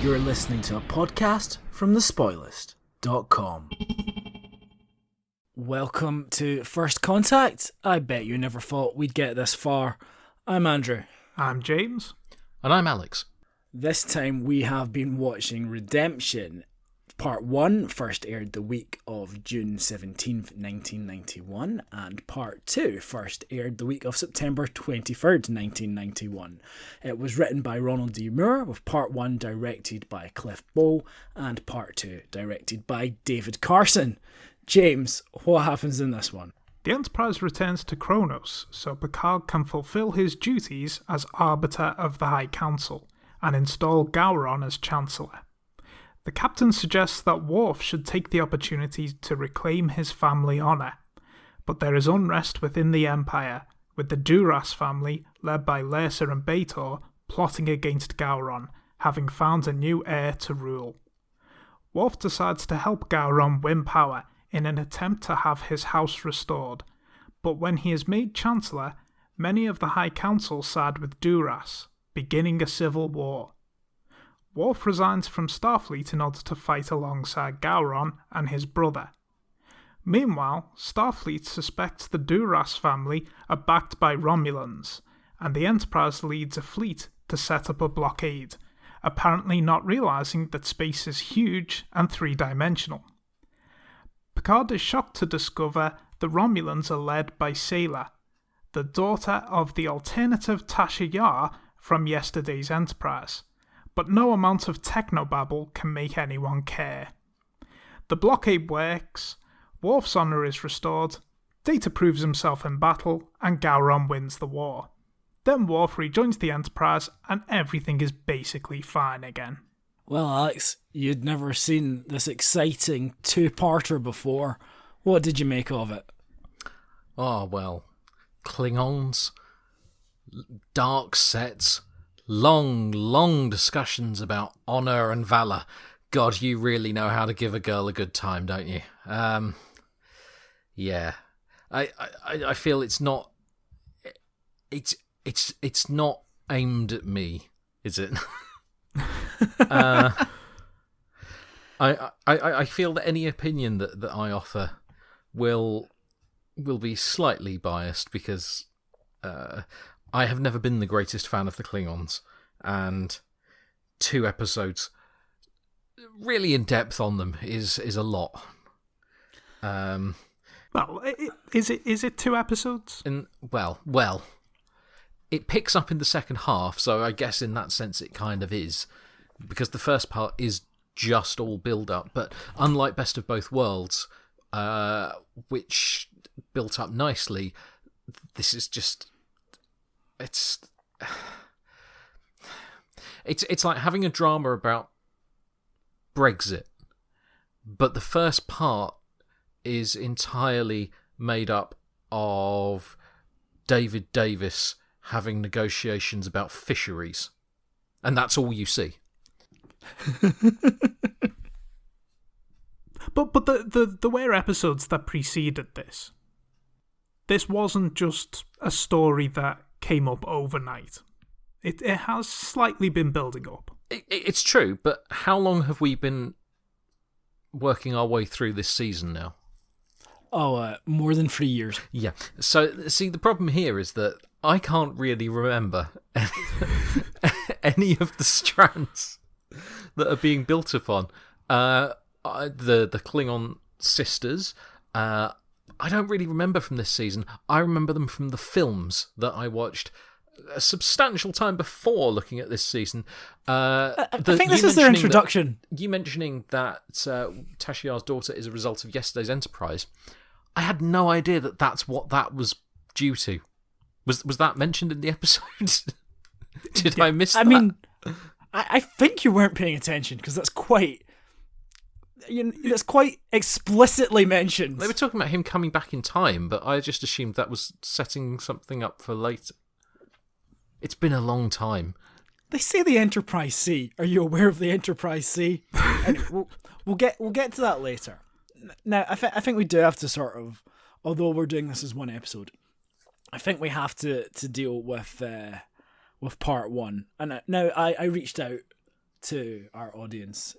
You're listening to a podcast from thespoilist.com. Welcome to First Contact. I bet you never thought we'd get this far. I'm Andrew. I'm James. And I'm Alex. This time we have been watching Redemption. Part 1 first aired the week of June 17th, 1991, and Part 2 first aired the week of September 23rd, 1991. It was written by Ronald D. Moore, with Part 1 directed by Cliff Bole, and Part 2 directed by David Carson. James, what happens in this one? The Enterprise returns to Kronos, so Picard can fulfill his duties as Arbiter of the High Council, and install Gowron as Chancellor. The captain suggests that Worf should take the opportunity to reclaim his family honour, but there is unrest within the Empire, with the Duras family, led by Lursa and B'Etor, plotting against Gowron, having found a new heir to rule. Worf decides to help Gowron win power in an attempt to have his house restored, but when he is made Chancellor, many of the High Council side with Duras, beginning a civil war. Worf resigns from Starfleet in order to fight alongside Gowron and his brother. Meanwhile, Starfleet suspects the Duras family are backed by Romulans, and the Enterprise leads a fleet to set up a blockade, apparently not realising that space is huge and three-dimensional. Picard is shocked to discover the Romulans are led by Sayla, the daughter of the alternative Tasha Yar from yesterday's Enterprise. But no amount of technobabble can make anyone care. The blockade works, Worf's honour is restored, Data proves himself in battle, and Gowron wins the war. Then Worf rejoins the Enterprise, and everything is basically fine again. Well, Alex, you'd never seen this exciting two-parter before. What did you make of it? Oh, well, Klingons, dark sets, long discussions about honour and valour. God, you really know how to give a girl a good time, don't you? Yeah. I feel it's not... It's not aimed at me, is it? I feel that any opinion that I offer will be slightly biased because I have never been the greatest fan of the Klingons, and 2 episodes really in depth on them is a lot. Well, is it 2 episodes? Well, it picks up in the second half, so I guess in that sense it kind of is, because the first part is just all build-up, but unlike Best of Both Worlds, which built up nicely, this is just... It's like having a drama about Brexit, but the first part is entirely made up of David Davis having negotiations about fisheries, and that's all you see. But the were episodes that preceded this wasn't just a story that came up overnight. It has slightly been building up. It's true, but how long have we been working our way through this season now? More than 3 years. Yeah. So, see, the problem here is that I can't really remember any of the strands that are being built upon. The Klingon sisters, I don't really remember from this season. I remember them from the films that I watched a substantial time before looking at this season. I think this is their introduction. You mentioning that Tasha Yar's daughter is a result of yesterday's Enterprise. I had no idea that that's what that was due to. Was that mentioned in the episode? Did I miss that? I mean, I think you weren't paying attention, because that's quite... that's quite explicitly mentioned. They were talking about him coming back in time, but I just assumed that was setting something up for later. It's been a long time. They say the Enterprise C. Are you aware of the Enterprise C? Anyway, we'll get to that later. Now, I think we do have to sort of, although we're doing this as one episode, I think we have to deal with part 1. And now I reached out to our audience.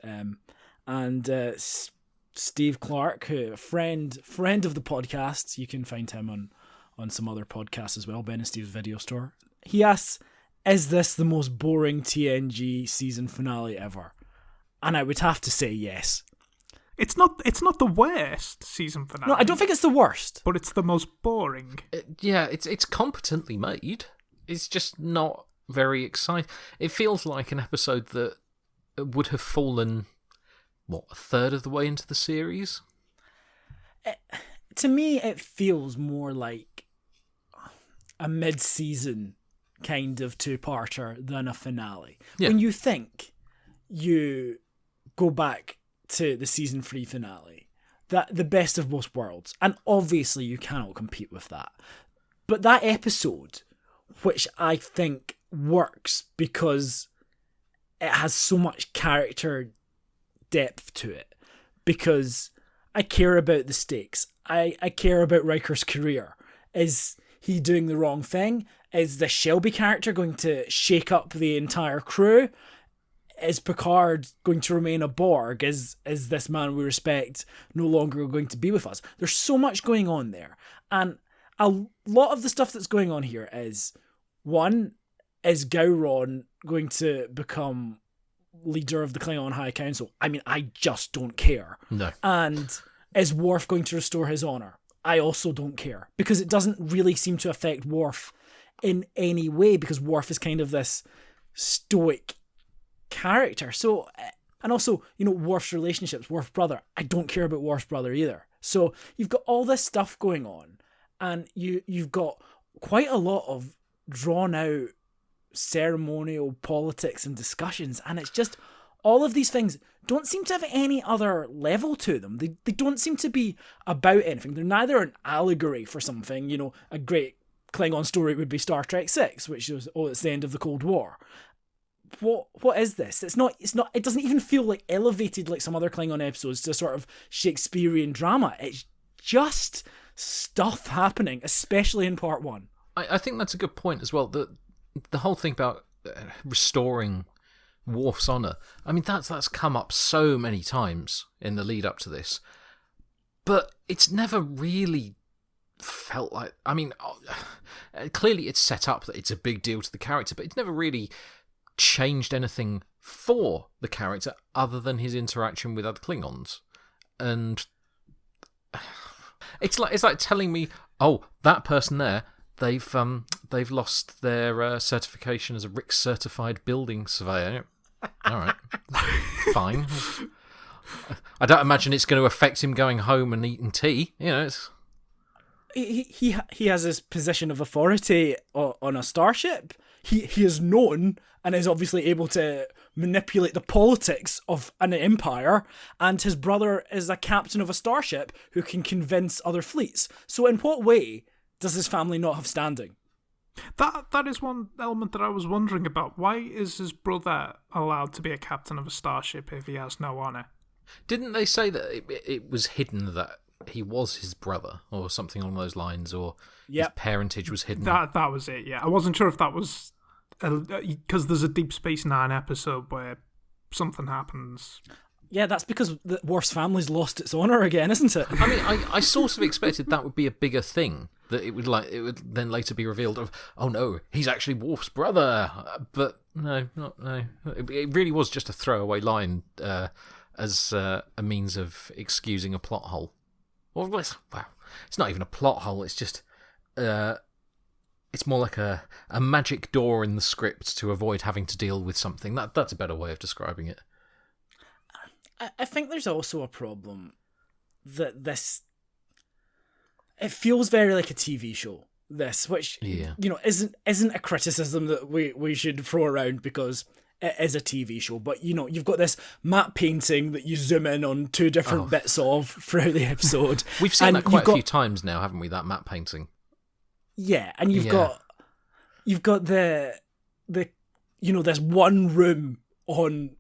Steve Clark, who friend of the podcast, you can find him on some other podcasts as well, Ben and Steve's Video Store. He asks, is this the most boring TNG season finale ever? And I would have to say yes. It's not the worst season finale. No, I don't think it's the worst. But it's the most boring. It's competently made. It's just not very exciting. It feels like an episode that would have fallen, a third of the way into the series? To me, it feels more like a mid-season kind of two-parter than a finale. Yeah. When you think you go back to the season 3 finale, that the best of both worlds, and obviously you cannot compete with that. But that episode, which I think works because it has so much character depth to it, because I care about the stakes. I care about Riker's career. Is he doing the wrong thing? Is the Shelby character going to shake up the entire crew? Is Picard going to remain a Borg? Is this man we respect no longer going to be with us? There's so much going on there. And a lot of the stuff that's going on here is, one, is Gowron going to become leader of the Klingon High Council? I mean, I just don't care. No. And is Worf going to restore his honour? I also don't care, because it doesn't really seem to affect Worf in any way, because Worf is kind of this stoic character. So, and also, Worf's relationships, Worf's brother, I don't care about Worf's brother either. So you've got all this stuff going on, and you've got quite a lot of drawn out ceremonial politics and discussions, and it's just all of these things don't seem to have any other level to them. They don't seem to be about anything. They're neither an allegory for something. A great Klingon story would be Star Trek 6, which is, it's the end of the Cold War. What is this? It's not, it doesn't even feel like elevated like some other Klingon episodes to sort of Shakespearean drama. It's just stuff happening, especially in part 1. I think that's a good point as well. The whole thing about restoring Worf's honour, I mean, that's come up so many times in the lead up to this, but it's never really felt like, I mean, clearly it's set up that it's a big deal to the character, but it's never really changed anything for the character other than his interaction with other Klingons. And it's like telling me, oh, that person there, they've lost their certification as a RICS certified building surveyor. All right, fine. I don't imagine it's going to affect him going home and eating tea. It's... He has his position of authority on a starship. He is known and is obviously able to manipulate the politics of an empire, and his brother is a captain of a starship who can convince other fleets. So in what way does his family not have standing? That is one element that I was wondering about. Why is his brother allowed to be a captain of a starship if he has no honour? Didn't they say that it was hidden that he was his brother, or something along those lines, or his parentage was hidden? That was it, yeah. I wasn't sure if that was... Because there's a Deep Space Nine episode where something happens. Yeah, that's because the Worf's family's lost its honour again, isn't it? I mean, I sort of expected that would be a bigger thing, that it would then later be revealed of, oh no, he's actually Worf's brother. But no. It really was just a throwaway line as a means of excusing a plot hole. Well, it's not even a plot hole. It's just it's more like a magic door in the script to avoid having to deal with something. That's a better way of describing it. I think there's also a problem that it feels very like a TV show, which isn't a criticism that we should throw around because it is a TV show, but you've got this map painting that you zoom in on two different bits of throughout the episode. We've seen that quite a few times now, haven't we, that map painting? Yeah, and you've got the there's one room on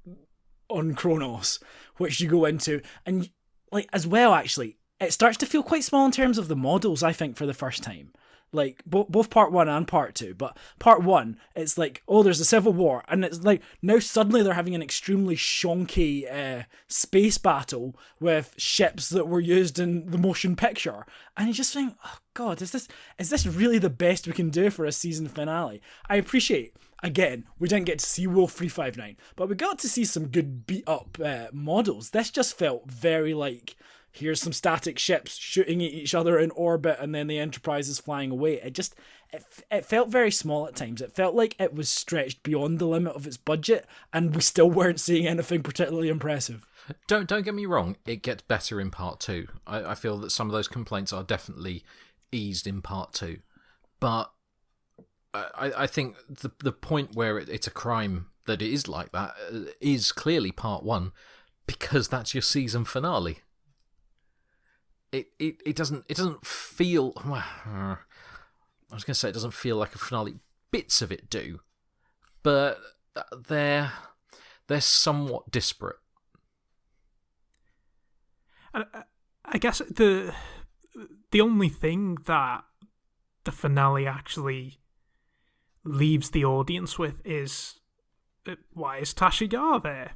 Kronos which you go into, and like as well actually it starts to feel quite small in terms of the models, I think, for the first time. Like, both part 1 and part 2. But part 1, it's like, oh, there's a civil war. And it's like, now suddenly they're having an extremely shonky space battle with ships that were used in the motion picture. And you just think, oh, God, is this really the best we can do for a season finale? I appreciate, again, we didn't get to see Wolf 359, but we got to see some good beat-up models. This just felt very like, here's some static ships shooting at each other in orbit, and then the Enterprise is flying away. It felt very small at times. It felt like it was stretched beyond the limit of its budget, and we still weren't seeing anything particularly impressive. Don't get me wrong, it gets better in part 2. I feel that some of those complaints are definitely eased in part 2. But I think the point where it's a crime that it is like that is clearly part 1, because that's your season finale. It doesn't feel. I was going to say it doesn't feel like a finale. Bits of it do, but they're somewhat disparate. I guess the only thing that the finale actually leaves the audience with is, why is Tasha Yar there?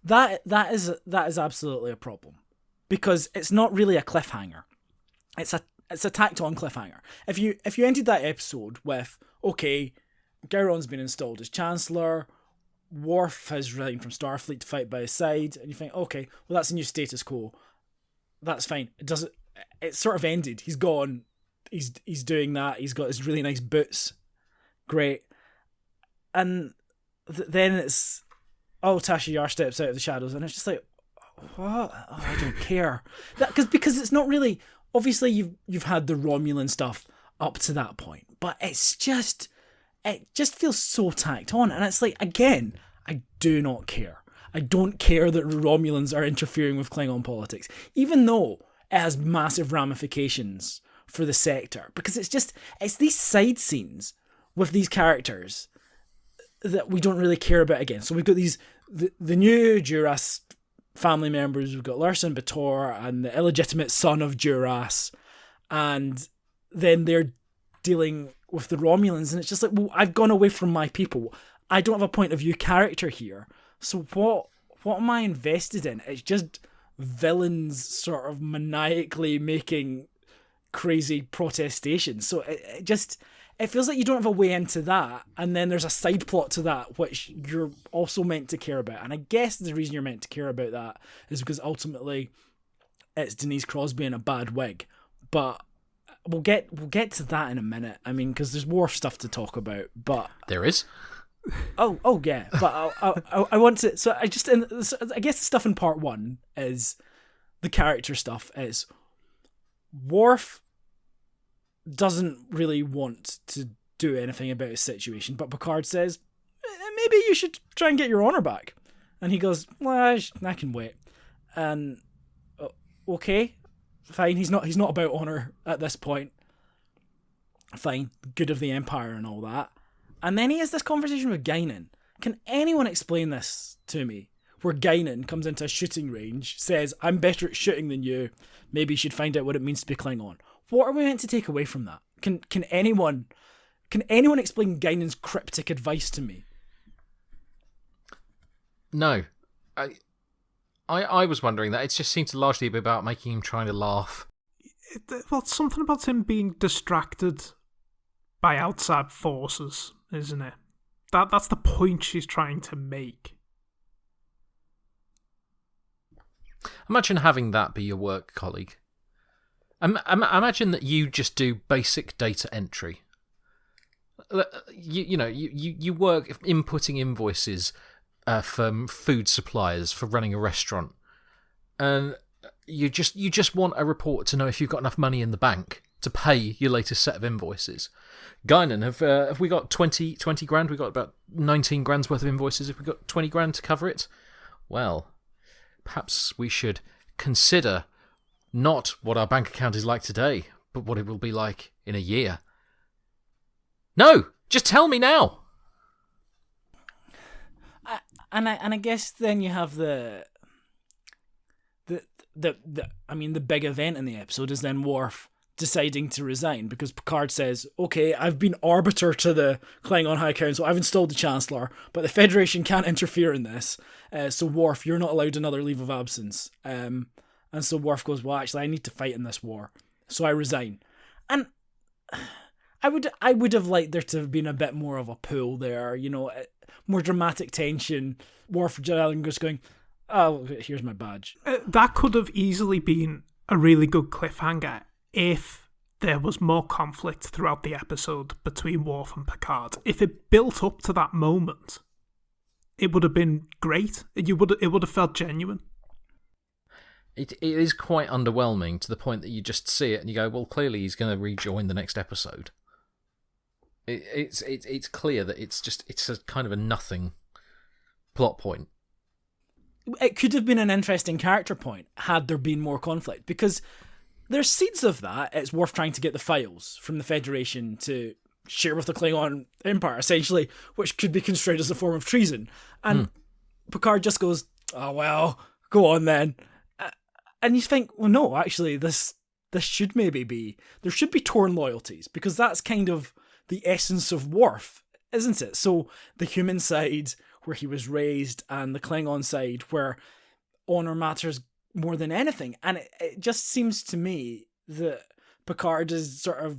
That is absolutely a problem. Because it's not really a cliffhanger. It's a tacked on cliffhanger. If you ended that episode with, okay, Gowron's been installed as Chancellor, Worf has resigned from Starfleet to fight by his side, and you think, okay, well that's a new status quo. That's fine. It's sort of ended. He's gone. He's doing that. He's got his really nice boots. Great. And then it's, oh, Tasha Yar steps out of the shadows, and it's just like, what? Oh, I don't care. Because it's not really. Obviously, you've had the Romulan stuff up to that point, but it just feels so tacked on, and it's like, again, I do not care. I don't care that Romulans are interfering with Klingon politics, even though it has massive ramifications for the sector, because it's these side scenes with these characters that we don't really care about again. So we've got the new Duras family members. We've got Lursen Bator and the illegitimate son of Duras, and then they're dealing with the Romulans, and it's just like, well, I've gone away from my people. I don't have a point of view character here. So what am I invested in? It's just villains sort of maniacally making crazy protestations. So it feels like you don't have a way into that, and then there's a side plot to that which you're also meant to care about. And I guess the reason you're meant to care about that is because ultimately it's Denise Crosby in a bad wig. But we'll get to that in a minute. I mean, because there's Worf stuff to talk about. But there is. Oh yeah. But I want to. So I guess the stuff in part 1 is the character stuff. Is Worf doesn't really want to do anything about his situation, but Picard says, maybe you should try and get your honor back. And he goes, well, I can wait. And okay, fine. He's not about honor at this point. Fine, good of the Empire and all that. And then he has this conversation with Guinan. Can anyone explain this to me? Where Guinan comes into a shooting range, says, I'm better at shooting than you. Maybe you should find out what it means to be Klingon. What are we meant to take away from that? Can anyone explain Guinan's cryptic advice to me? No. I was wondering that. It just seemed to largely be about making him trying to laugh. Well, it's something about him being distracted by outside forces, isn't it? That's the point she's trying to make. Imagine having that be your work colleague. Imagine that you just do basic data entry. You work inputting invoices for food suppliers for running a restaurant, and you just want a report to know if you've got enough money in the bank to pay your latest set of invoices. Guinan, have we got 20 grand? We've got about 19 grand's worth of invoices. Have we got 20 grand to cover it? Well, perhaps we should consider not what our bank account is like today, but what it will be like in a year. No, just tell me now. I guess then you have the big event in the episode is then Worf deciding to resign because Picard says, okay, I've been arbiter to the Klingon High Council, I've installed the Chancellor, but the Federation can't interfere in this, so Worf, you're not allowed another leave of absence. And so Worf goes, well, actually, I need to fight in this war, so I resign. And I would have liked there to have been a bit more of a pull there, you know, more dramatic tension. Worf just going, oh, here's my badge. That could have easily been a really good cliffhanger if there was more conflict throughout the episode between Worf and Picard. If it built up to that moment, it would have been great. It would have felt genuine. It is quite underwhelming to the point that you just see it and you go, well, clearly he's going to rejoin the next episode. It's clear that it's a kind of a nothing plot point. It could have been an interesting character point had there been more conflict, because there's seeds of that. It's Worf trying to get the files from the Federation to share with the Klingon Empire, essentially, which could be construed as a form of treason. And Picard just goes, oh, well, go on then. And you think, well, no, actually, this should maybe be... There should be torn loyalties, because that's kind of the essence of Worf, isn't it? So the human side, where he was raised, and the Klingon side, where honor matters more than anything. And it just seems to me that Picard is sort of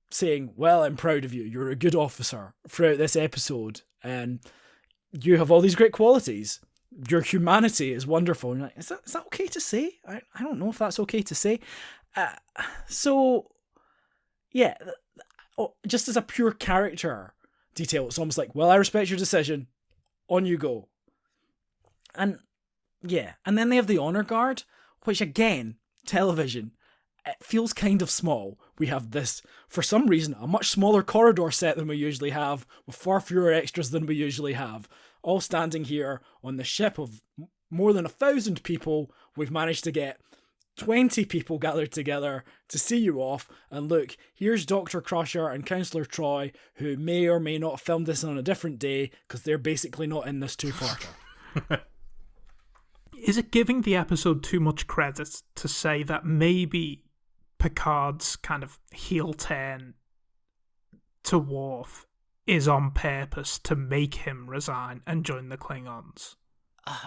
saying, well, I'm proud of you. You're a good officer throughout this episode, and you have all these great qualities. Your humanity is wonderful. And you're like, is that okay to say? I don't know if that's okay to say. So, yeah, just as a pure character detail, it's almost like, well, I respect your decision. On you go. And yeah, and then they have the honor guard, which again, television, it feels kind of small. We have this, for some reason, a much smaller corridor set than we usually have, with far fewer extras than we usually have. All standing here on the ship of more than 1,000 people. We've managed to get 20 people gathered together to see you off. And look, here's Dr. Crusher and Councillor Troy, who may or may not have filmed this on a different day, because they're basically not in this two-parter. Is it giving the episode too much credit to say that maybe Picard's kind of heel turn to Worf is on purpose to make him resign and join the Klingons?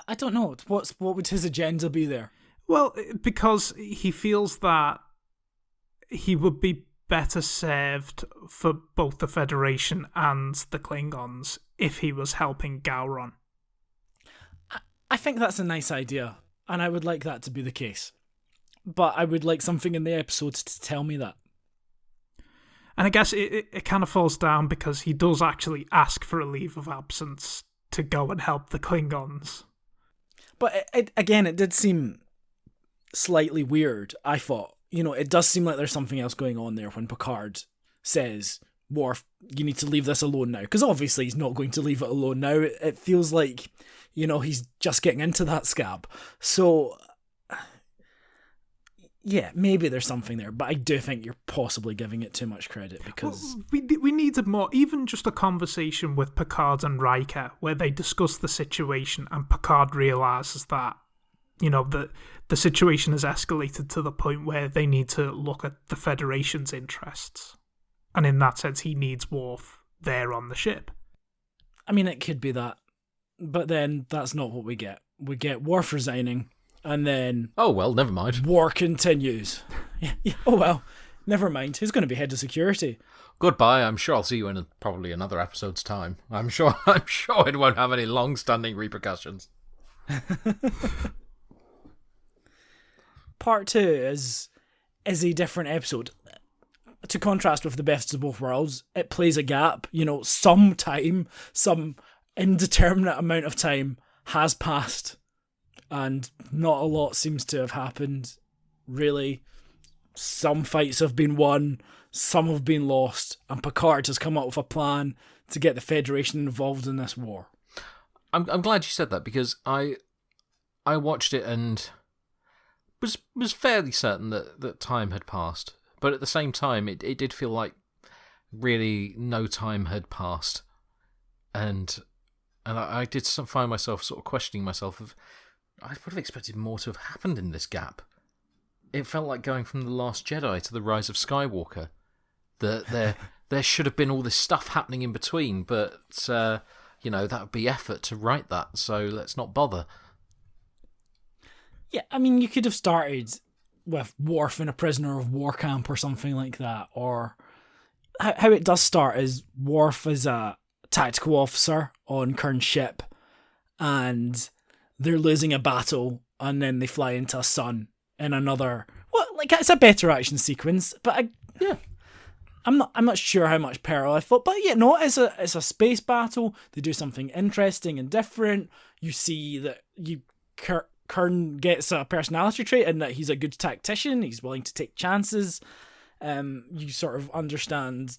I don't know. What would his agenda be there? Well, because he feels that he would be better served for both the Federation and the Klingons if he was helping Gowron. I think that's a nice idea, and I would like that to be the case. But I would like something in the episodes to tell me that. And I guess it kind of falls down because he does actually ask for a leave of absence to go and help the Klingons. But again, it did seem slightly weird, I thought. You know, it does seem like there's something else going on there when Picard says, Worf, you need to leave this alone now. Because obviously he's not going to leave it alone now. It feels like, you know, he's just getting into that scab. So, yeah, maybe there's something there. But I do think you're possibly giving it too much credit because... Well, we needed more. Even just a conversation with Picard and Riker where they discuss the situation and Picard realises that, you know, the situation has escalated to the point where they need to look at the Federation's interests. And in that sense, he needs Worf there on the ship. I mean, it could be that. But then that's not what we get. We get Worf resigning, and then... Oh, well, never mind. War continues. Yeah, oh, well, never mind. Who's going to be head of security? Goodbye. I'm sure I'll see you in probably another episode's time. I'm sure it won't have any long-standing repercussions. Part 2 is a different episode. To contrast with the Best of Both Worlds, it plays a gap. You know, some indeterminate amount of time has passed and not a lot seems to have happened, really. Some fights have been won, some have been lost, and Picard has come up with a plan to get the Federation involved in this war. I'm glad you said that, because I watched it and was fairly certain that time had passed. But at the same time, it did feel like really no time had passed. And I did find myself sort of questioning myself I would have expected more to have happened in this gap. it felt like going from The Last Jedi to The Rise of Skywalker. There should have been all this stuff happening in between, but that would be effort to write that, so let's not bother. Yeah, I mean, you could have started with Worf in a prisoner of war camp or something like that, or how it does start is Worf is a tactical officer on Kern's ship, and they're losing a battle, and then they fly into a sun in another. Well, like it's a better action sequence, but I'm not sure how much peril I felt, but it's a space battle. They do something interesting and different. You see that Kern gets a personality trait in that he's a good tactician. He's willing to take chances. You sort of understand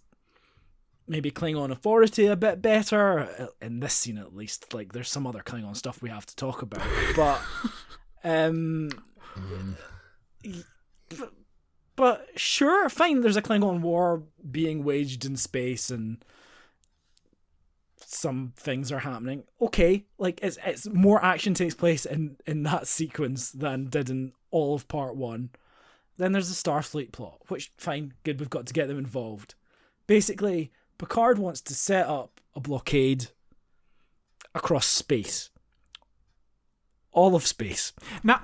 maybe Klingon authority a bit better in this scene, at least. Like, there's some other Klingon stuff we have to talk about, but but sure, fine. There's a Klingon war being waged in space, and some things are happening. Okay, like it's more action takes place in that sequence than did in all of part one. Then there's the Starfleet plot, which fine, good. We've got to get them involved. Basically, Picard wants to set up a blockade across space. All of space. Now,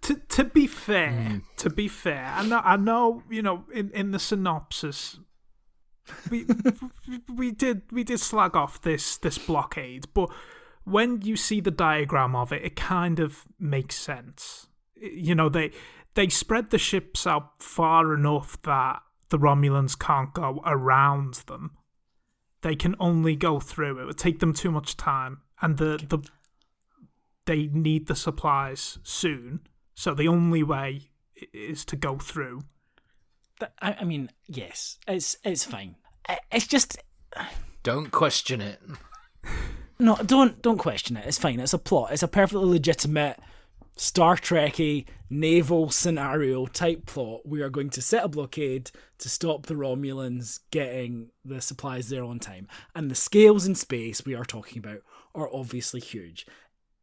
to be fair, I know, in the synopsis, we did slag off this blockade, but when you see the diagram of it, it kind of makes sense. They spread the ships out far enough that the Romulans can't go around them. They can only go through. It would take them too much time, and they need the supplies soon. So the only way is to go through. I mean, yes, it's fine. It's just don't question it. No, don't question it. It's fine. It's a plot. It's a perfectly legitimate Star Trek-y naval scenario type plot. We are going to set a blockade to stop the Romulans getting the supplies there on time. And the scales in space we are talking about are obviously huge.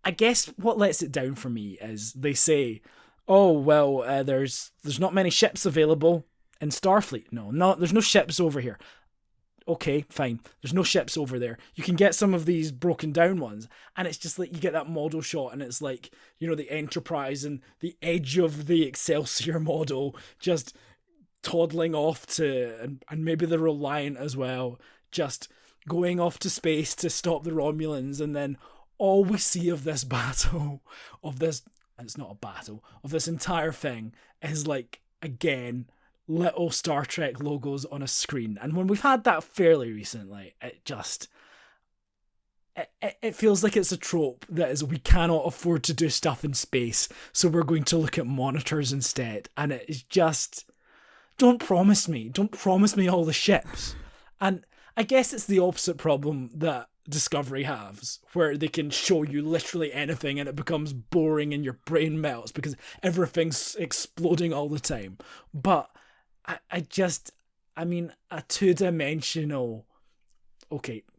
I guess what lets it down for me is they say, oh, well, there's not many ships available in Starfleet. No, there's no ships over here. Okay, fine. There's no ships over there. You can get some of these broken down ones, and it's just like you get that model shot, and it's like, the Enterprise and the edge of the Excelsior model just toddling off to, and maybe the Reliant as well, just going off to space to stop the Romulans, and then all we see of this battle, it's not a battle, of this entire thing is like, again, little Star Trek logos on a screen. And when we've had that fairly recently, it feels like it's a trope that is, we cannot afford to do stuff in space, so we're going to look at monitors instead. And it is just, don't promise me all the ships. And I guess it's the opposite problem that Discovery has, where they can show you literally anything and it becomes boring and your brain melts because everything's exploding all the time. But a two-dimensional,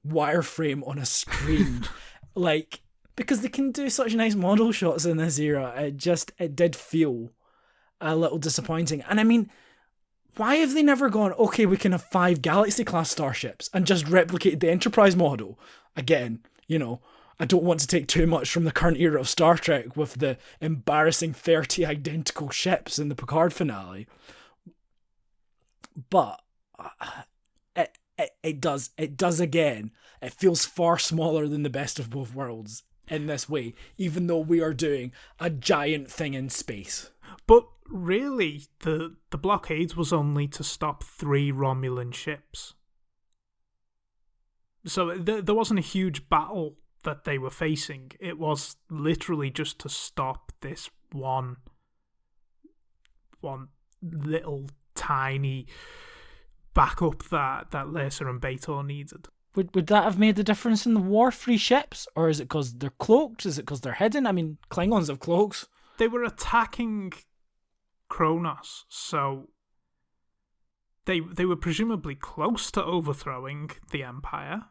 wireframe on a screen, like, because they can do such nice model shots in this era, it did feel a little disappointing. And I mean, why have they never gone, okay, we can have 5 Galaxy-class starships and just replicate the Enterprise model? Again, I don't want to take too much from the current era of Star Trek with the embarrassing 30 identical ships in the Picard finale. But it does again. It feels far smaller than the Best of Both Worlds in this way, even though we are doing a giant thing in space. But really, the blockade was only to stop 3 Romulan ships. So there wasn't a huge battle that they were facing. It was literally just to stop this one little tiny backup that Leysa and B'Etor needed. Would that have made a difference in the war? 3 ships? Or is it because they're cloaked? Is it because they're hidden? I mean, Klingons have cloaks. They were attacking Kronos, so they were presumably close to overthrowing the Empire.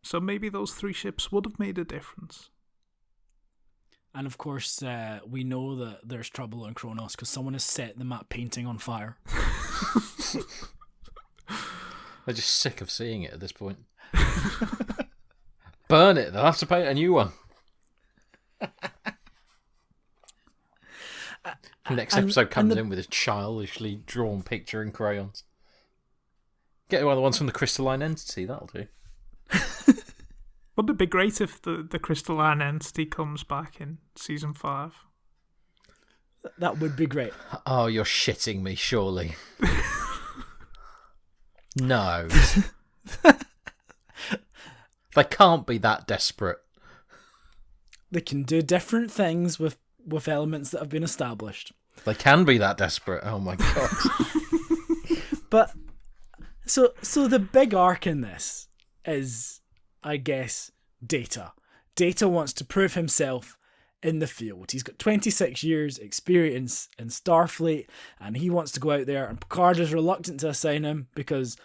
So maybe those 3 ships would have made a difference. And of course, we know that there's trouble on Kronos because someone has set the map painting on fire. They're just sick of seeing it at this point. Burn it. They'll have to paint a new one. Next episode comes in with a childishly drawn picture in crayons. Get one of the ones from the Crystalline Entity, that'll do. Wouldn't it be great if the Crystalline Entity comes back in season 5? That would be great. Oh, you're shitting me, surely. No. They can't be that desperate. They can do different things with elements that have been established. They can be that desperate. Oh my god. But so the big arc in this is, I guess, Data. Data wants to prove himself in the field. He's got 26 years experience in Starfleet, and he wants to go out there, and Picard is reluctant to assign him because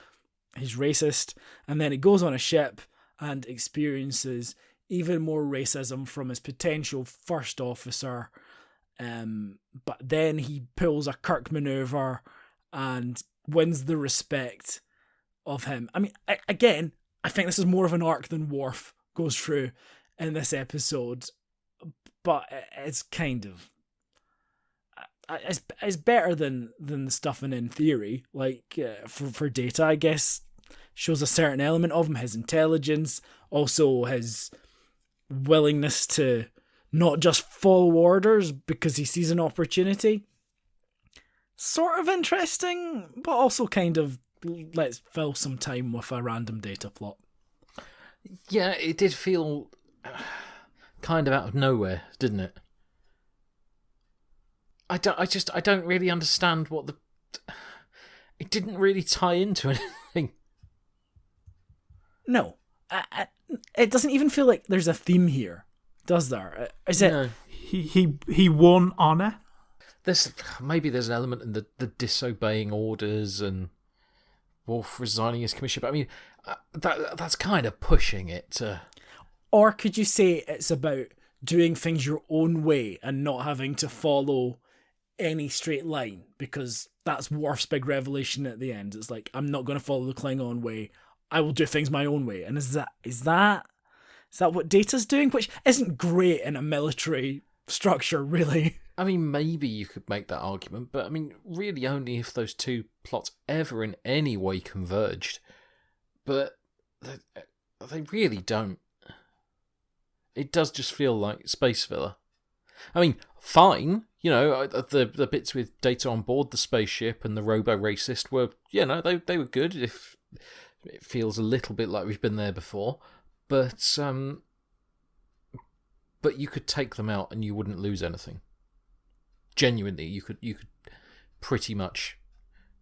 he's racist, and then he goes on a ship and experiences even more racism from his potential first officer, but then he pulls a Kirk maneuver and wins the respect of him. I mean, again, I think this is more of an arc than Worf goes through in this episode, but it's kind of it's better than the stuff in theory. Like for Data, I guess, shows a certain element of him, his intelligence, also his willingness to not just follow orders because he sees an opportunity. Sort of interesting, but also kind of let's fill some time with a random Data plot. Yeah, it did feel kind of out of nowhere, didn't it? I don't really understand what it didn't really tie into anything. No, it doesn't even feel like there's a theme here, does there? Is it? No. He won honor. Maybe there's an element in the disobeying orders and Worf resigning his commission. But I mean, that's kind of pushing it. Or could you say it's about doing things your own way and not having to follow any straight line? Because that's Worf's big revelation at the end. It's like, I'm not going to follow the Klingon way. I will do things my own way. And is that what Data's doing? Which isn't great in a military structure, really. I mean, maybe you could make that argument, but I mean, really only if those two plots ever in any way converged. But they really don't. It does just feel like space filler. I mean, fine, you know, the bits with Data on board the spaceship and the robo-racist were, you know, they were good, if it feels a little bit like we've been there before. But you could take them out and you wouldn't lose anything. Genuinely, you could pretty much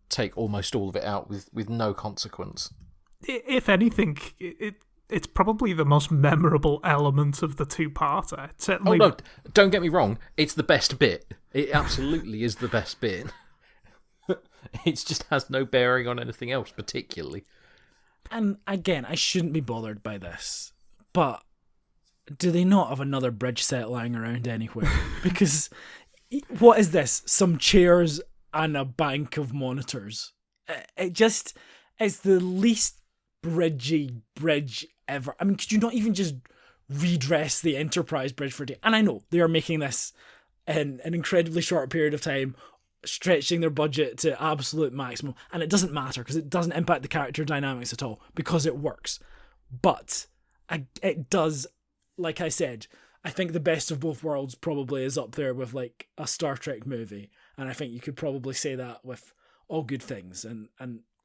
take almost all of it out with no consequence. If anything, it's probably the most memorable element of the two-parter. Certainly... Oh no, don't get me wrong, it's the best bit. It absolutely is the best bit. It just has no bearing on anything else particularly. And again, I shouldn't be bothered by this, but do they not have another bridge set lying around anywhere? Because what is this? Some chairs and a bank of monitors. It's the least bridgy bridge ever. I mean, could you not even just redress the Enterprise bridge for day? And I know they are making this in an incredibly short period of time, stretching their budget to absolute maximum, and it doesn't matter because it doesn't impact the character dynamics at all because it works. But it does, like I said, I think the best of both worlds probably is up there with like a Star Trek movie, and I think you could probably say that with All Good Things and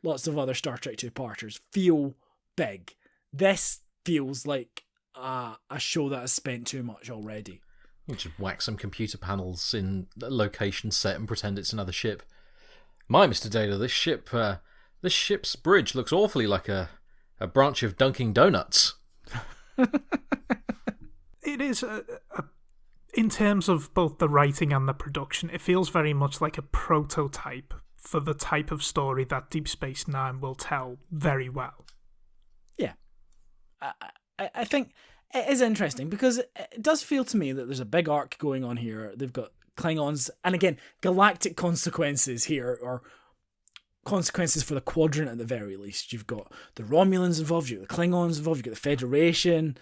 lots of other Star Trek two-parters feel big. This feels like a show that has spent too much already. You just whack some computer panels in a location set and pretend it's another ship. My Mr. Data, this ship's bridge looks awfully like a branch of Dunkin' Donuts. It is, in terms of both the writing and the production, it feels very much like a prototype for the type of story that Deep Space Nine will tell very well. Yeah. I think it is interesting because it does feel to me that there's a big arc going on here. They've got Klingons, and again, galactic consequences here, or consequences for the Quadrant at the very least. You've got the Romulans involved, you've got the Klingons involved, you've got the Federation,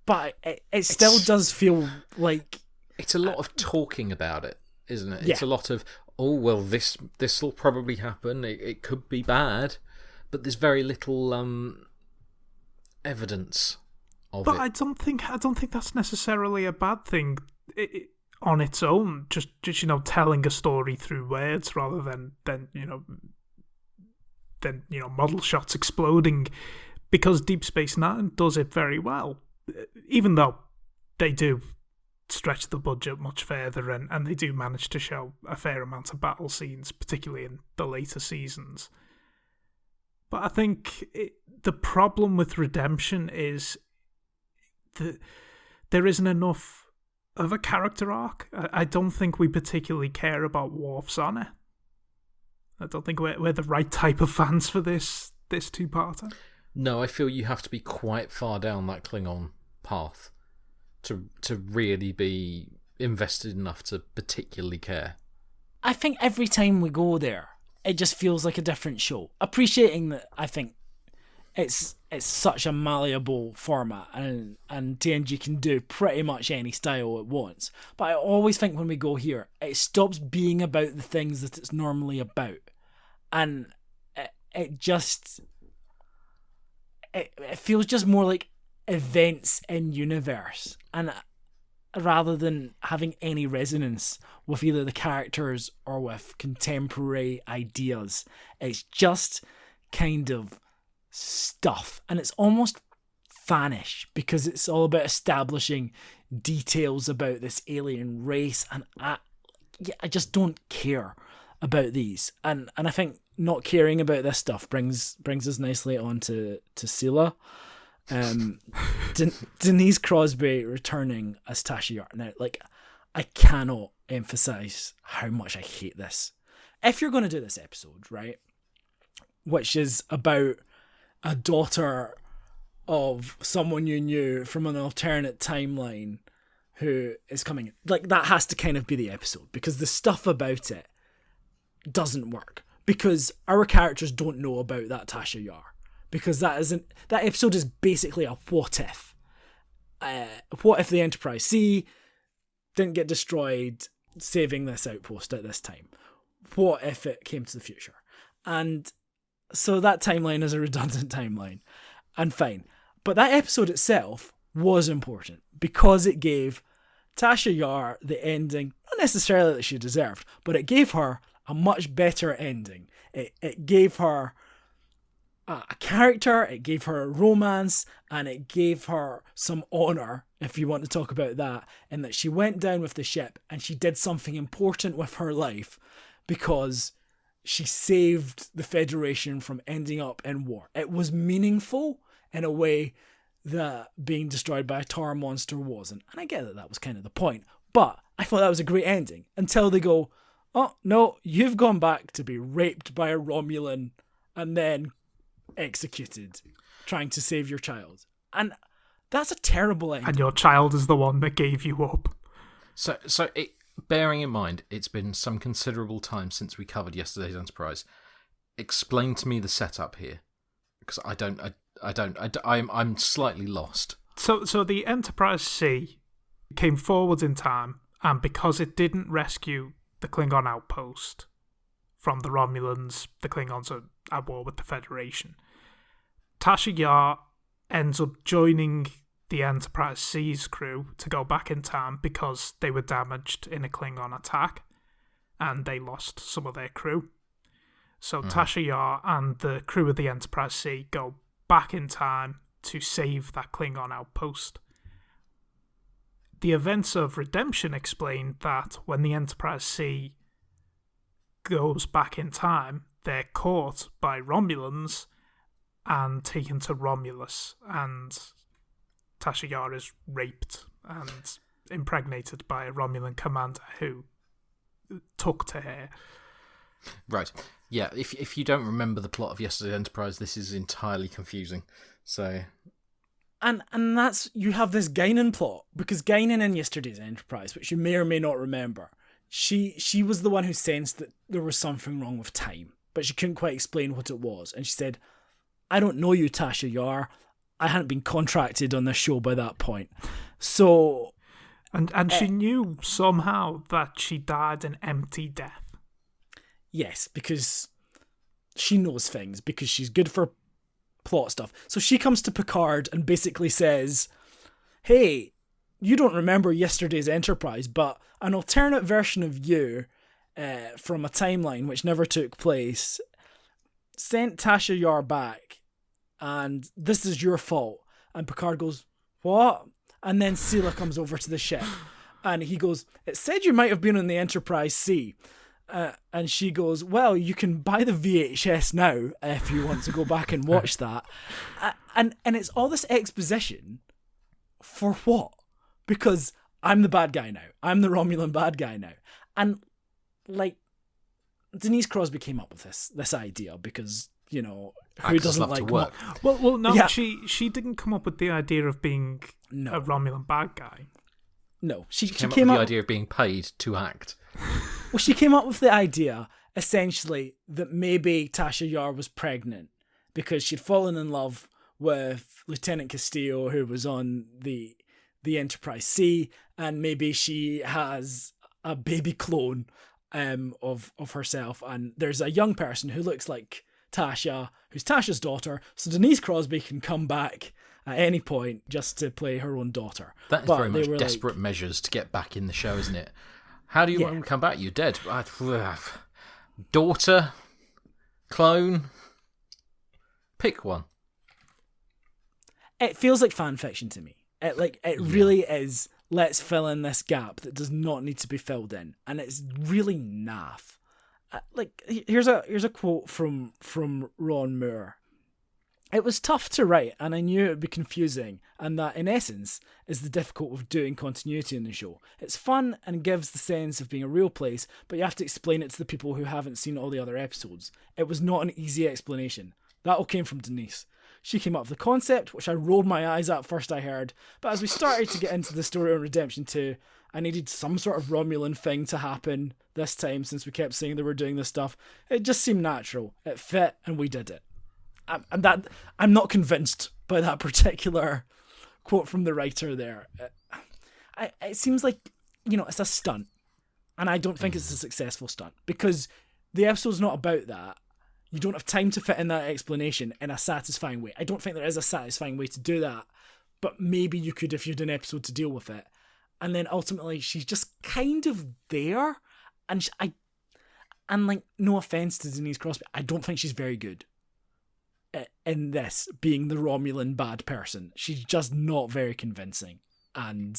but it still does feel like... It's a lot of talking about it, isn't it? Yeah. It's a lot of, oh, well, this will probably happen, it could be bad, but there's very little evidence of But it. I don't think that's necessarily a bad thing on its own. Just telling a story through words rather than model shots exploding, because Deep Space Nine does it very well, even though they do stretch the budget much further and they do manage to show a fair amount of battle scenes, particularly in the later seasons. But I think the problem with Redemption is that there isn't enough of a character arc. I don't think we particularly care about Worf's honor. I don't think we're the right type of fans for this two-parter. No, I feel you have to be quite far down that Klingon path to really be invested enough to particularly care. I think every time we go there, it just feels like a different show. Appreciating that, I think it's such a malleable format, and TNG can do pretty much any style it wants. But I always think when we go here, it stops being about the things that it's normally about, and it feels just more like events in universe, and rather than having any resonance with either the characters or with contemporary ideas, it's just kind of stuff, and it's almost fanish because it's all about establishing details about this alien race, and I just don't care about these, and I think not caring about this stuff brings us nicely on to Sela. Denise Crosby returning as Tasha Yar. Now, I cannot emphasize how much I hate this. If you're going to do this episode, right, which is about a daughter of someone you knew from an alternate timeline who is coming, that has to kind of be the episode, because the stuff about it doesn't work, because our characters don't know about that Tasha Yar. Because that episode is basically a what if. What if the Enterprise C didn't get destroyed saving this outpost at this time? What if it came to the future? And so that timeline is a redundant timeline. And fine. But that episode itself was important because it gave Tasha Yar the ending, not necessarily that she deserved, but it gave her a much better ending. It gave her a character, it gave her a romance, and it gave her some honour, if you want to talk about that, in that she went down with the ship and she did something important with her life because she saved the Federation from ending up in war. It was meaningful in a way that being destroyed by a tar monster wasn't. And I get that was kind of the point, but I thought that was a great ending until they go, oh no, you've gone back to be raped by a Romulan and then executed trying to save your child, and that's a terrible ending. And your child is the one that gave you up. So bearing in mind it's been some considerable time since we covered yesterday's Enterprise, explain to me the setup here, because I'm slightly lost. So the Enterprise C came forward in time, and because it didn't rescue the Klingon outpost from the Romulans, the Klingons are at war with the Federation. Tasha Yar ends up joining the Enterprise C's crew to go back in time because they were damaged in a Klingon attack and they lost some of their crew. So Tasha Yar and the crew of the Enterprise C go back in time to save that Klingon outpost. The events of Redemption explain that when the Enterprise C goes back in time, they're caught by Romulans and taken to Romulus, and Tasha Yar is raped and impregnated by a Romulan commander who took to her. Right. Yeah, if you don't remember the plot of yesterday's Enterprise, this is entirely confusing. So And that's, you have this Guinan plot, because Guinan in yesterday's Enterprise, which you may or may not remember, she was the one who sensed that there was something wrong with time, but she couldn't quite explain what it was. And she said, I don't know you, Tasha Yar. I hadn't been contracted on this show by that point. So... And she knew somehow that she died an empty death. Yes, because she knows things, because she's good for plot stuff. So she comes to Picard and basically says, hey, you don't remember yesterday's Enterprise, but an alternate version of you from a timeline which never took place sent Tasha Yar back, and this is your fault. And Picard goes, what? And then Sela comes over to the ship and he goes, it said you might have been on the Enterprise C. And she goes, well, you can buy the VHS now if you want to go back and watch that. And it's all this exposition for what? Because I'm the bad guy now. I'm the Romulan bad guy now. And like, Denise Crosby came up with this idea because, you know, who Actors doesn't love like to work. Well, no, Yeah. she didn't come up with the idea of being a Romulan bad guy. No, she Came came up with up. the idea of being paid to act. Well, she came up with the idea, essentially, that maybe Tasha Yar was pregnant because she'd fallen in love with Lieutenant Castillo, who was on the Enterprise C, and maybe she has a baby clone of herself, and there's a young person who looks like Tasha, who's Tasha's daughter, so Denise Crosby can come back at any point just to play her own daughter. That is But very they much were desperate measures to get back in the show, isn't it? How do you want him to come back? You're dead. Daughter, clone, pick one. It feels like fan fiction to me. It really is. Let's fill in this gap that does not need to be filled in, and it's really naff. Here's a quote from Ron Moore. It was tough to write, and I knew it would be confusing, and that, in essence, is the difficult of doing continuity in the show. It's fun and gives the sense of being a real place, but you have to explain it to the people who haven't seen all the other episodes. It was not an easy explanation. That all came from Denise. She came up with the concept, which I rolled my eyes at first I heard, but as we started to get into the story on Redemption 2, I needed some sort of Romulan thing to happen this time, since we kept saying they were doing this stuff. It just seemed natural. It fit, and we did it. I'm not convinced by that particular quote from the writer there. It seems like, you know, it's a stunt, and I don't think it's a successful stunt, because the episode's not about that. You don't have time to fit in that explanation in a satisfying way. I don't think there is a satisfying way to do that, but maybe you could if you had an episode to deal with it. And then ultimately, she's just kind of there, and no offense to Denise Crosby, I don't think she's very good in this, being the Romulan bad person. She's just not very convincing, and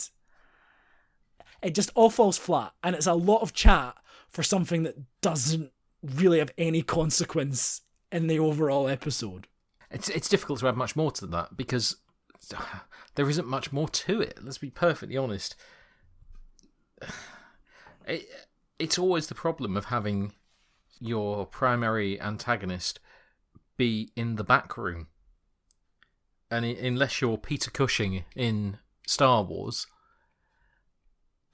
it just all falls flat, and it's a lot of chat for something that doesn't really have any consequence in the overall episode. It's difficult to add much more to that, because there isn't much more to it. Let's be perfectly honest. It's always the problem of having your primary antagonist be in the back room, and unless you're Peter Cushing in Star Wars,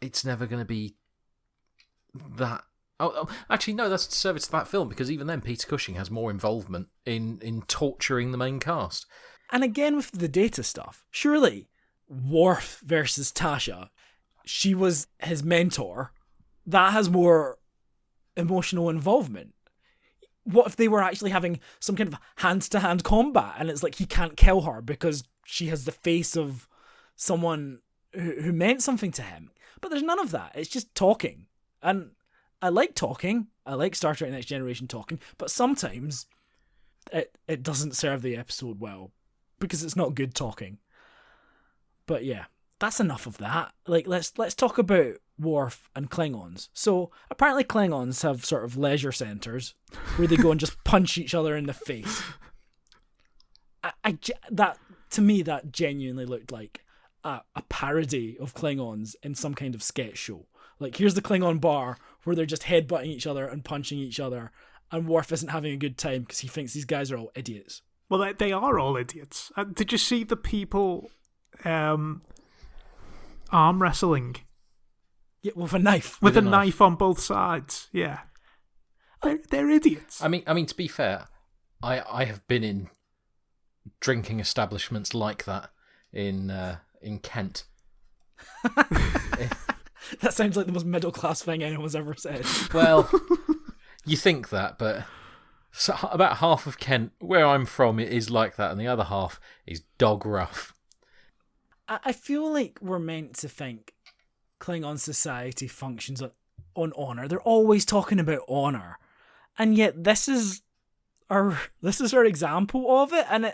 it's never going to be that. Oh, actually, no, that's a service to that film, because even then, Peter Cushing has more involvement in torturing the main cast. And again, with the Data stuff, surely Worf versus Tasha, she was his mentor. That has more emotional involvement. What if they were actually having some kind of hand-to-hand combat, and it's like he can't kill her because she has the face of someone who meant something to him? But there's none of that. It's just talking. And I like talking. I like Star Trek Next Generation talking, but sometimes it doesn't serve the episode well because it's not good talking. But yeah, that's enough of that. Like, let's talk about Worf and Klingons. So apparently Klingons have sort of leisure centers where they go and just punch each other in the face. That to me, that genuinely looked like a parody of Klingons in some kind of sketch show. Like, here's the Klingon bar where they're just headbutting each other and punching each other, and Worf isn't having a good time because he thinks these guys are all idiots. Well, they are all idiots. Did you see the people arm wrestling Yeah, with a knife. with a knife on both sides. Yeah, they're idiots. I mean, to be fair, I have been in drinking establishments like that in Kent. That sounds like the most middle class thing anyone's ever said. Well, you think that, but about half of Kent, where I'm from, it is like that, and the other half is dog rough. I feel like we're meant to think Klingon society functions on honor. They're always talking about honor, and yet this is our example of it. And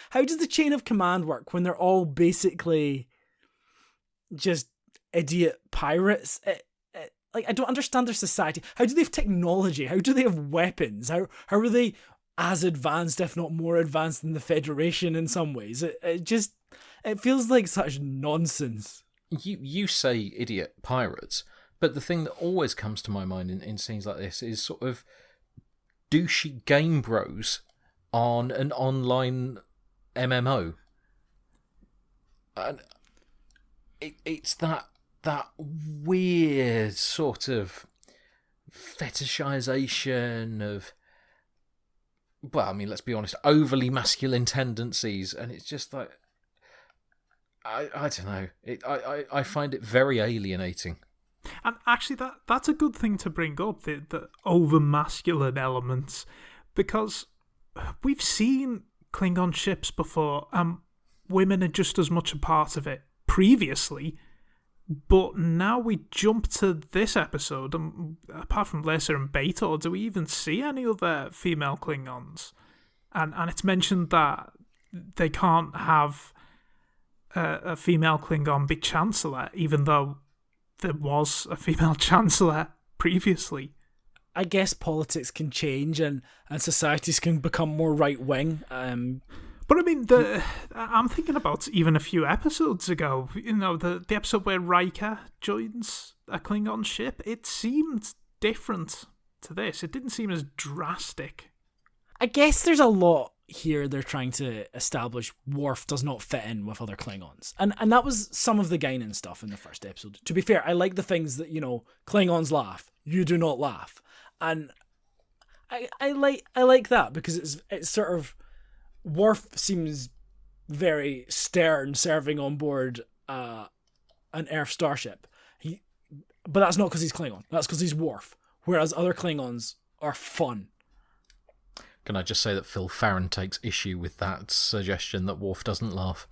how does the chain of command work when they're all basically just idiot pirates? Like, I don't understand their society. How do they have technology? How do they have weapons? How are they as advanced, if not more advanced, than the Federation in some ways? It feels like such nonsense. You say idiot pirates, but the thing that always comes to my mind in scenes like this is sort of douchey game bros on an online MMO. And it's that weird sort of fetishization of, well, I mean, let's be honest, overly masculine tendencies, and it's just like, I don't know. I find it very alienating. And actually, that's a good thing to bring up, the over-masculine elements, because we've seen Klingon ships before, and women are just as much a part of it previously, but now we jump to this episode, and apart from Lisa and Beta, do we even see any other female Klingons? And it's mentioned that they can't have a female Klingon be Chancellor, even though there was a female Chancellor previously. I guess politics can change and societies can become more right-wing. But I mean, I'm thinking about even a few episodes ago, the episode where Riker joins a Klingon ship, it seemed different to this. It didn't seem as drastic. I guess there's a lot here they're trying to establish. Worf does not fit in with other Klingons. And that was some of the Guinan stuff in the first episode. To be fair, I like the things that, Klingons laugh. You do not laugh. And I like that because it's sort of, Worf seems very stern serving on board an Earth starship. But that's not because he's Klingon. That's because he's Worf. Whereas other Klingons are fun. Can I just say that Phil Farron takes issue with that suggestion that Worf doesn't laugh?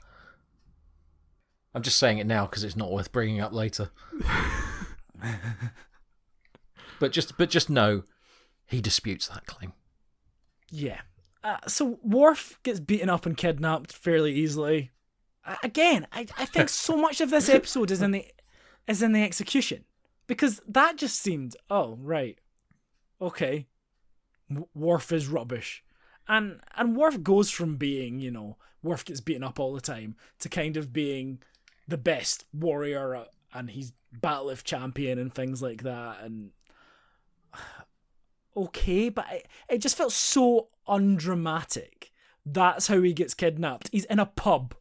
I'm just saying it now because it's not worth bringing up later. But just know, he disputes that claim. Yeah. So Worf gets beaten up and kidnapped fairly easily. Again, I think so much of this episode is in the execution, because that just seemed, oh right, okay, Worf is rubbish, and Worf goes from being, Worf gets beaten up all the time to kind of being the best warrior, and he's Bat'leth champion and things like that, and okay, but it just felt so undramatic. That's how he gets kidnapped. He's in a pub,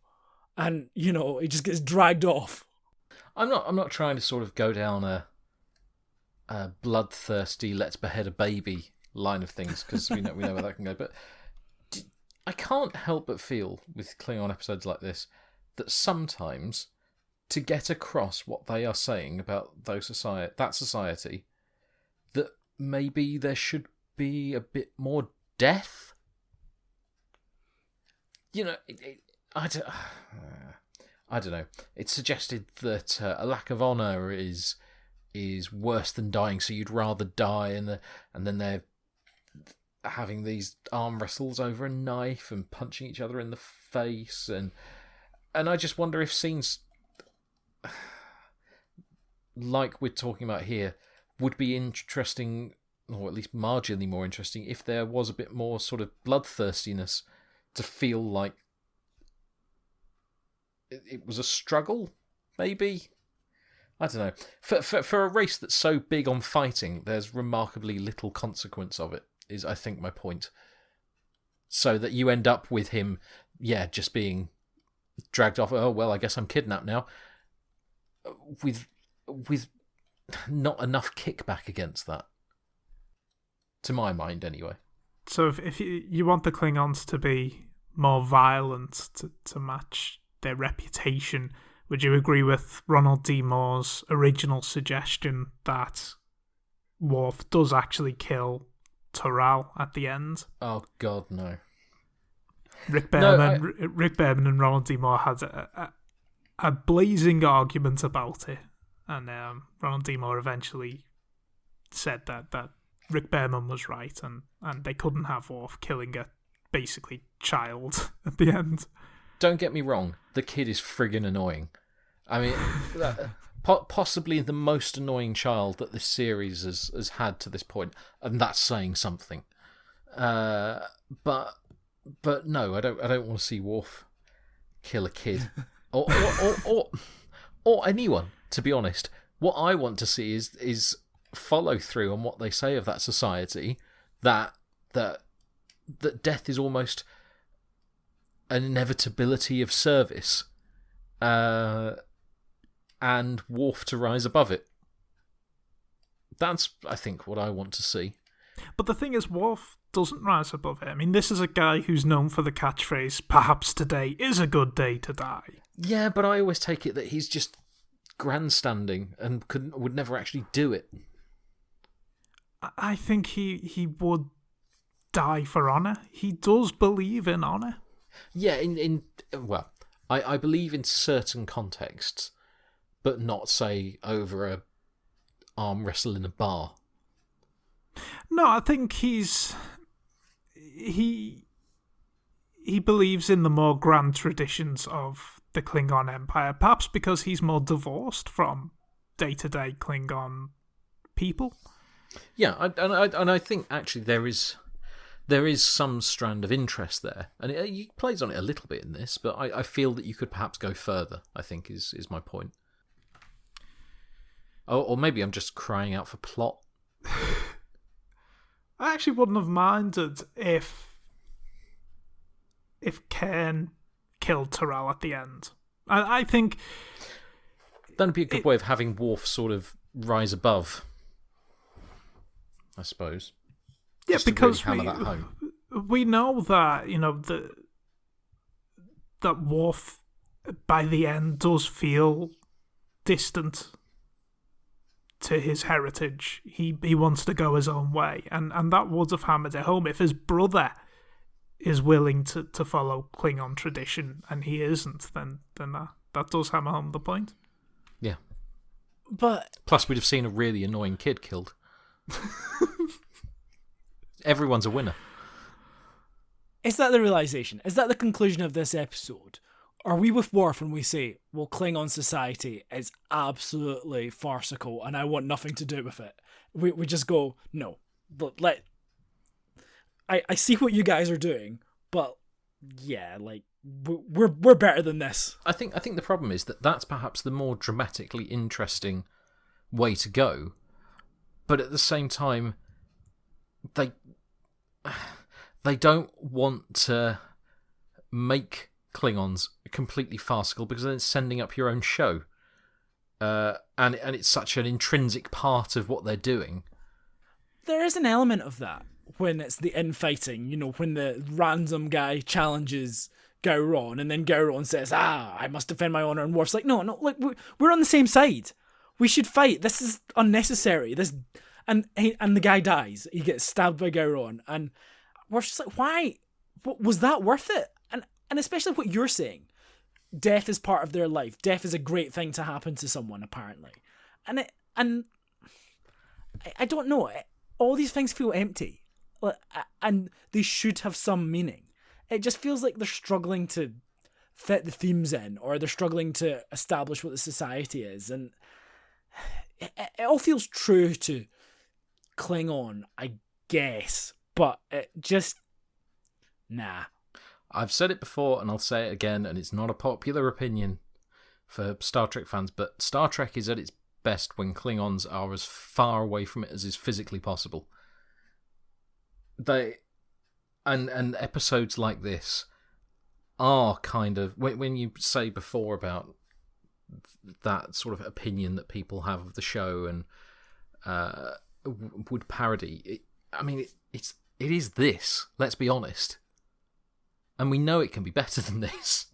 and he just gets dragged off. I'm not trying to sort of go down a bloodthirsty let's behead a baby line of things, because we know where that can go. But I can't help but feel with Klingon episodes like this that sometimes, to get across what they are saying about that society, that maybe there should be a bit more death. I don't know. It's suggested that a lack of honour is worse than dying, so you'd rather die, and then they're having these arm wrestles over a knife and punching each other in the face, and I just wonder if scenes like we're talking about here would be interesting, or at least marginally more interesting, if there was a bit more sort of bloodthirstiness to feel like it was a struggle, maybe? I don't know. For a race that's so big on fighting, there's remarkably little consequence of it, is I think my point. So that you end up with him, just being dragged off. Oh well, I guess I'm kidnapped now. With not enough kickback against that, to my mind, anyway. So if you want the Klingons to be more violent to match their reputation, would you agree with Ronald D. Moore's original suggestion that Worf does actually kill Toral at the end? Oh God, no. Rick Berman and Ronald D. Moore had a blazing argument about it, and Ronald D. Moore eventually said that Rick Berman was right, and they couldn't have Worf killing a basically child at the end. Don't get me wrong, the kid is friggin' annoying. I mean, possibly the most annoying child that this series has had to this point, and that's saying something. But no, I don't want to see Worf kill a kid or anyone. To be honest, what I want to see is follow through on what they say of that society, that death is almost an inevitability of service, and Worf to rise above it. That's, I think, what I want to see. But the thing is, Worf doesn't rise above it. I mean, this is a guy who's known for the catchphrase, "Perhaps today is a good day to die." Yeah, but I always take it that he's just grandstanding and would never actually do it. I think he would die for honour. He does believe in honour. Yeah, well, I believe in certain contexts, but not, say, over a arm wrestle in a bar. No, I think he believes in the more grand traditions of the Klingon Empire, perhaps because he's more divorced from day-to-day Klingon people. Yeah, and I think actually there is some strand of interest there, and he plays on it a little bit in this, but I feel that you could perhaps go further, I think is my point. Or maybe I'm just crying out for plot. I actually wouldn't have minded if Cairn killed Toral at the end. I think that'd be a good way of having Worf sort of rise above, I suppose. Yeah, just because to really hammer that home. We know that, that Worf by the end does feel distant to his heritage. He wants to go his own way, and that would have hammered it home. If his brother is willing to follow Klingon tradition and he isn't, then that does hammer home the point. Yeah. But plus, we'd have seen a really annoying kid killed. Everyone's a winner. Is that the realisation? Is that the conclusion of this episode? Are we with Worf when we say, well, Klingon society is absolutely farcical and I want nothing to do with it? We just go, no. I see what you guys are doing, but yeah, like, we're better than this. I think the problem is that's perhaps the more dramatically interesting way to go, but at the same time, they don't want to make Klingons completely farcical because then it's sending up your own show, and it's such an intrinsic part of what they're doing. There is an element of that when it's the infighting, when the random guy challenges Gowron and then Gowron says, I must defend my honour, and Worf's like, no, like, we're on the same side. We should fight. This is unnecessary. And the guy dies. He gets stabbed by Gowron, and Worf's just like, why? Was that worth it? And especially what you're saying. Death is part of their life. Death is a great thing to happen to someone, apparently. And I don't know. All these things feel empty. And they should have some meaning. It just feels like they're struggling to fit the themes in, or they're struggling to establish what the society is. And it all feels true to Klingon, I guess. But it just... Nah. I've said it before and I'll say it again, and it's not a popular opinion for Star Trek fans, but Star Trek is at its best when Klingons are as far away from it as is physically possible. And episodes like this are kind of when you say before about that sort of opinion that people have of the show and would parody. It is this. Let's be honest, and we know it can be better than this.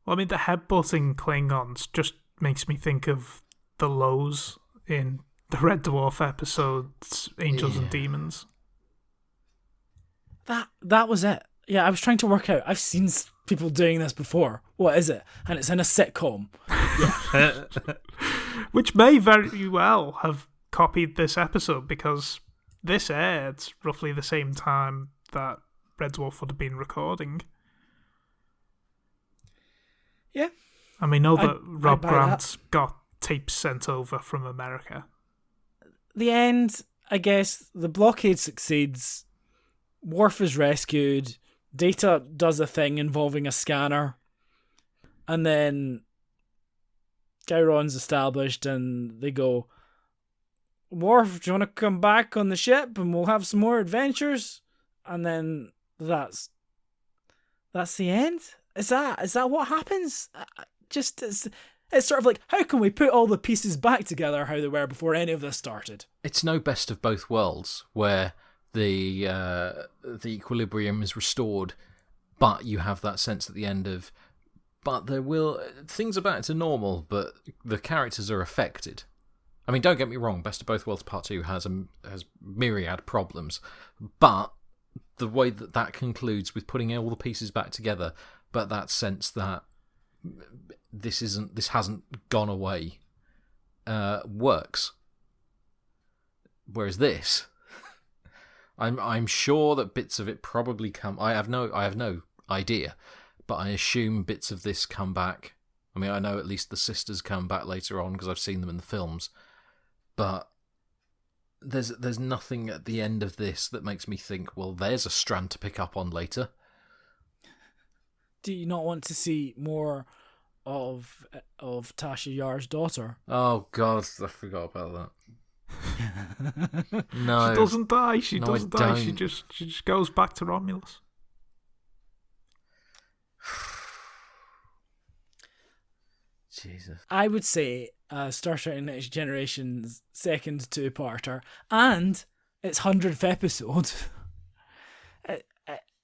Well, I mean, the headbutting Klingons just makes me think of the Lows in the Red Dwarf episodes, Angels and Demons. That was it. Yeah, I was trying to work out. I've seen people doing this before. What is it? And it's in a sitcom. Yeah. Which may very well have copied this episode, because this aired roughly the same time that Red Dwarf would have been recording. Yeah. And we know that Rob Grant got tapes sent over from America. The end, I guess, the blockade succeeds. Worf is rescued. Data does a thing involving a scanner. And then Gowron's established and they go, Worf, do you want to come back on the ship and we'll have some more adventures? And then that's the end? Is that what happens? It's sort of like, how can we put all the pieces back together how they were before any of this started? It's no Best of Both Worlds, where the equilibrium is restored, but you have that sense at the end of, but things are back to normal, but the characters are affected. I mean, don't get me wrong, Best of Both Worlds Part 2 has myriad problems, but the way that concludes with putting all the pieces back together, but that sense that this hasn't gone away, works. Whereas this, I'm sure that bits of it probably come. I have no idea, but I assume bits of this come back. I mean, I know at least the sisters come back later on because I've seen them in the films, but there's nothing at the end of this that makes me think, well, there's a strand to pick up on later. Do you not want to see more of Tasha Yar's daughter? Oh God, I forgot about that. No, she doesn't die. She No, doesn't I die. don't. She just goes back to Romulus. Jesus. I would say Star Trek Next Generation's second two-parter and its 100th episode.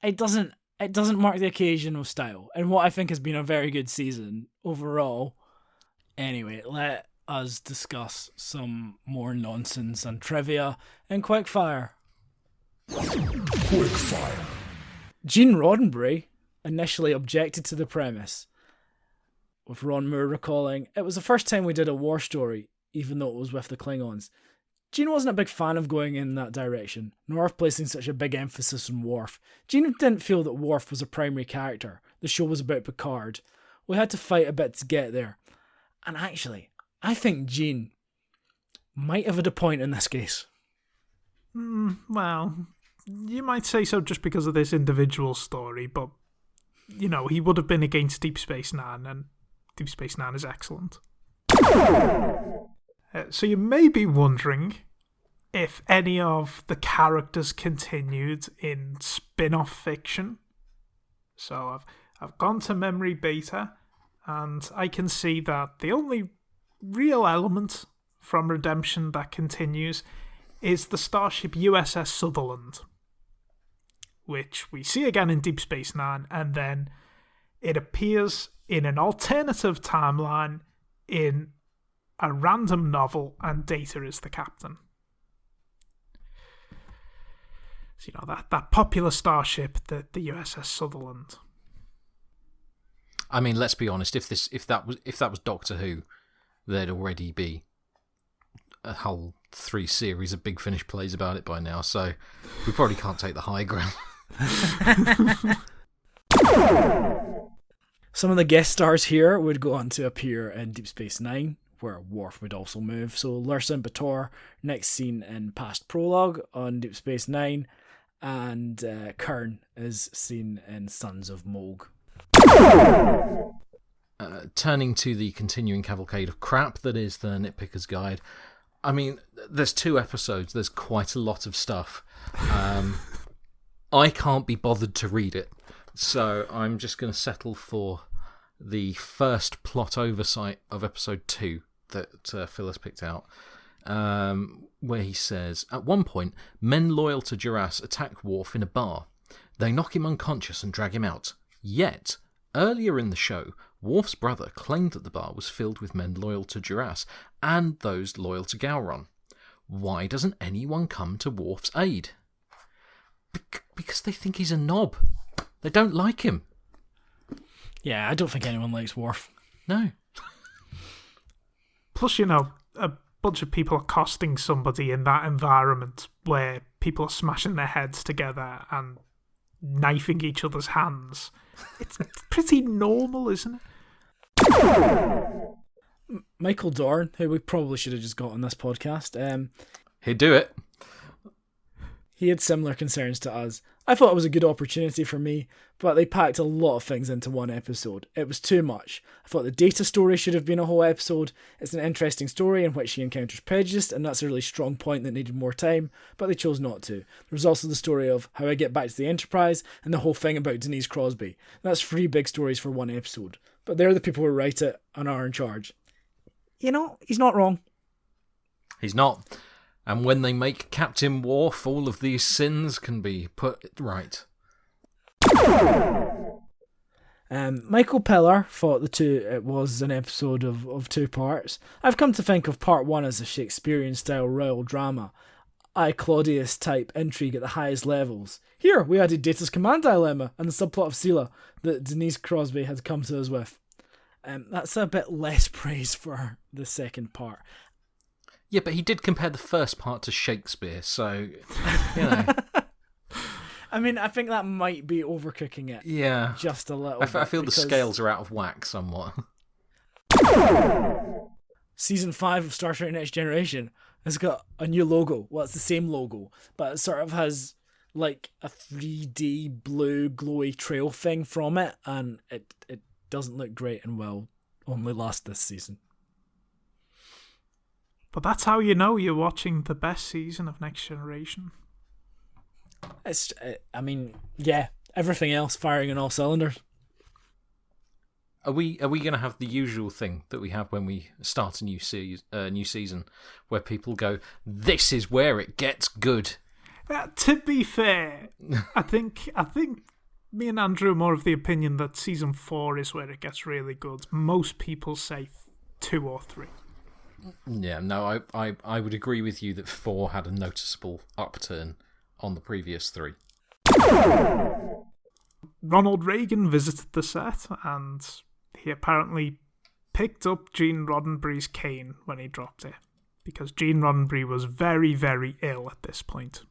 It doesn't mark the occasion of style, and what I think has been a very good season overall. Anyway, let us discuss some more nonsense and trivia in Quickfire. Quickfire. Gene Roddenberry initially objected to the premise, with Ron Moore recalling, "It was the first time we did a war story, even though it was with the Klingons." Gene wasn't a big fan of going in that direction, nor of placing such a big emphasis on Worf. Gene didn't feel that Worf was a primary character. The show was about Picard. We had to fight a bit to get there. And actually, I think Gene might have had a point in this case. Well, you might say so just because of this individual story, but, you know, he would have been against Deep Space Nine, and Deep Space Nine is excellent. So you may be wondering if any of the characters continued in spin-off fiction. So I've gone to Memory Beta, and I can see that the only real element from Redemption that continues is the starship USS Sutherland, which we see again in Deep Space Nine, and then it appears in an alternative timeline in a random novel, and Data is the captain. So, you know, that popular starship, the USS Sutherland. I mean, let's be honest. If that was Doctor Who, there'd already be a whole 3 series of Big Finish plays about it by now. So we probably can't take the high ground. Some of the guest stars here would go on to appear in Deep Space Nine, where Worf would also move. So Lursa Bator, next seen in Past Prologue on Deep Space Nine, and Kern is seen in Sons of Moog. Turning to the continuing cavalcade of crap that is the Nitpicker's Guide. I mean, there's 2 episodes. There's quite a lot of stuff. I can't be bothered to read it. So I'm just going to settle for the first plot oversight of episode 2 that Phil has picked out, where he says, at one point, men loyal to Duras attack Worf in a bar. They knock him unconscious and drag him out. Yet, earlier in the show, Worf's brother claimed that the bar was filled with men loyal to Duras and those loyal to Gowron. Why doesn't anyone come to Worf's aid? Because they think he's a knob. They don't like him. Yeah, I don't think anyone likes Worf. No. Plus, a bunch of people accosting somebody in that environment where people are smashing their heads together and knifing each other's hands. It's pretty normal, isn't it? Michael Dorn, who we probably should have just got on this podcast, He'd do it. he had similar concerns to us. I thought it was a good opportunity for me, but they packed a lot of things into one episode. It was too much. I thought the Data story should have been a whole episode. It's an interesting story in which he encounters prejudice, and that's a really strong point that needed more time, but they chose not to. There was also the story of how I get back to the Enterprise, and the whole thing about Denise Crosby. That's 3 big stories for one episode. But they're the people who write it and are in charge. He's not wrong. He's not. And when they make Captain Worf, all of these sins can be put right. Michael Pillar thought it was an episode of 2 parts. I've come to think of part 1 as a Shakespearean-style royal drama. Claudius-type intrigue at the highest levels. Here, we added Data's command dilemma and the subplot of Sela that Denise Crosby had come to us with. That's a bit less praise for the second part. Yeah, but he did compare the first part to Shakespeare, so, I mean, I think that might be overcooking it. Yeah. Just a little I feel the scales are out of whack somewhat. Season 5 of Star Trek Next Generation has got a new logo. Well, it's the same logo, but it sort of has like a 3D blue glowy trail thing from it, and it doesn't look great and will only last this season. But that's how you know you're watching the best season of Next Generation. Everything else firing on all cylinders. Are we going to have the usual thing that we have when we start a new season, where people go, "This is where it gets good"? To be fair, I think me and Andrew are more of the opinion that season 4 is where it gets really good. Most people say 2 or 3. Yeah, no, I would agree with you that 4 had a noticeable upturn on the previous 3. Ronald Reagan visited the set, and he apparently picked up Gene Roddenberry's cane when he dropped it, because Gene Roddenberry was very, very ill at this point.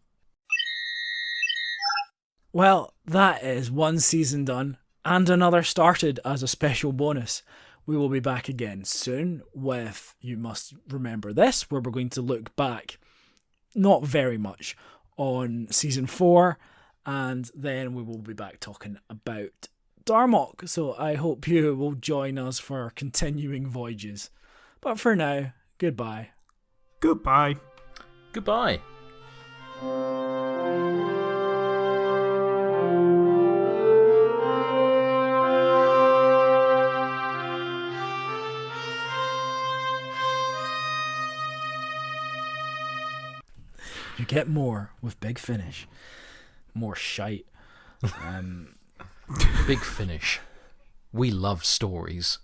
Well, that is one season done, and another started as a special bonus. We will be back again soon with You Must Remember This, where we're going to look back, not very much, on season 4, and then we will be back talking about Darmok. So I hope you will join us for continuing voyages. But for now, goodbye. Goodbye. Goodbye. You get more with Big Finish. More shite. Big Finish. We love stories.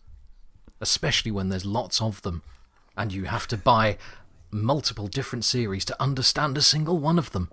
Especially when there's lots of them. And you have to buy multiple different series to understand a single one of them.